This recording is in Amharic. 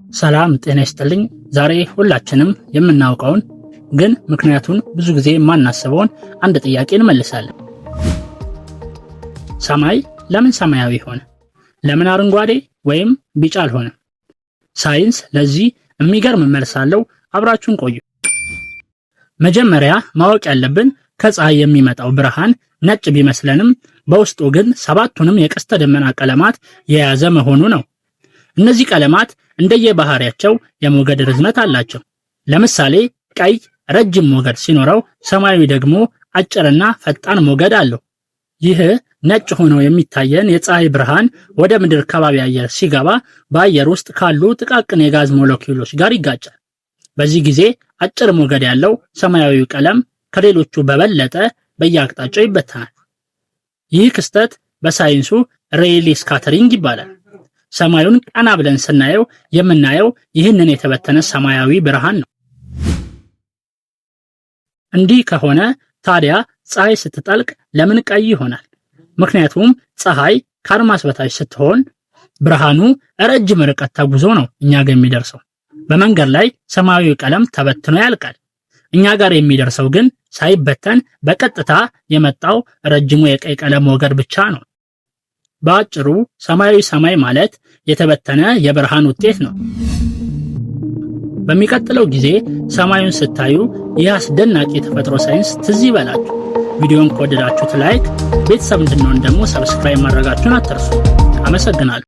ሰላም ጤና ይስጥልኝ። ዛሬ ሁላችንም የምናውቀውን ግን ምክንያቱን ብዙ ጊዜ የማናስበውን አንድ ጥያቄ እንመልሳለን። ሰማይ ለምን ሰማያዊ ሆነ? ለምን አረንጓዴ ወይም ቢጫ አልሆነም? ሳይንስ ለዚህ የሚገርም መልስ አለው። አብራችሁን ቆዩ። መጀመሪያ ማወቅ ያለብን ከፀሐይ የሚመጣው ብርሃን ነጭ ቢመስለንም በውስጡ ግን ሰባቱንም የቀስተ ደመና ቀለማት የያዘ መሆኑ ነው። እነዚህ ቀለማት እንደየባህሪያቸው የሞገድ ርዝመት አላቸው። ለምሳሌ ቀይ ረጅም ሞገድ ሲኖረው፣ ሰማያዊ ደግሞ አጭርና ፈጣን ሞገድ አለው። ይህ ነጭ ሆኖ የሚታየን የፀሐይ ብርሃን ወደ ምድር ከባቢ አየር ሲገባ በአየር ውስጥ ካሉ ጥቃቅን የጋዝ ሞለኪውሎች ጋር ይጋጫል። በዚህ ጊዜ አጭር ሞገድ ያለው ሰማያዊ ቀለም ከሌሎቹ በበለጠ በየአቅጣጫው ይበተናል። ይህ ክስተት በሳይንሱ ሬይሊ ስካተሪንግ ይባላል። ሰማዩን ቀና ብለን ስናየው የምናየው ይህንን የተበተነ ሰማያዊ ብርሃን ነው። እንዲህ ከሆነ ታዲያ ፀሐይ ስትጠልቅ ለምን ቀይ ይሆናል? ምክንያቱም ፀሐይ ከአድማስ በታች ስትሆን ብርሃኑ ረጅም ርቀት ተጉዞ ነው እኛ ጋር የሚደርሰው። በመንገድ ላይ ሰማያዊ ቀለም ተበትኖ ያልቃል። እኛ ጋር የሚደርሰው ግን ሳይበተን በቀጥታ የመጣው ረጅሙ የቀይ ቀለም ሞገድ ብቻ ነው። በአጭሩ ሰማያዊ ሰማይ ማለት የተበተነ የብርሃን ውጤት ነው። በሚቀጥለው ጊዜ ሰማዩን ስታዩ ይህ አስደናቂ የተፈጥሮ ሳይንስ ትዝ ይበላችሁ። ቪዲዮን ከወደዳችሁት ላይክ፣ ቤተሰብ እንድንሆን ደግሞ ሰብስክራይብ ማድረጋችሁን አትርሱ። አመሰግናለሁ።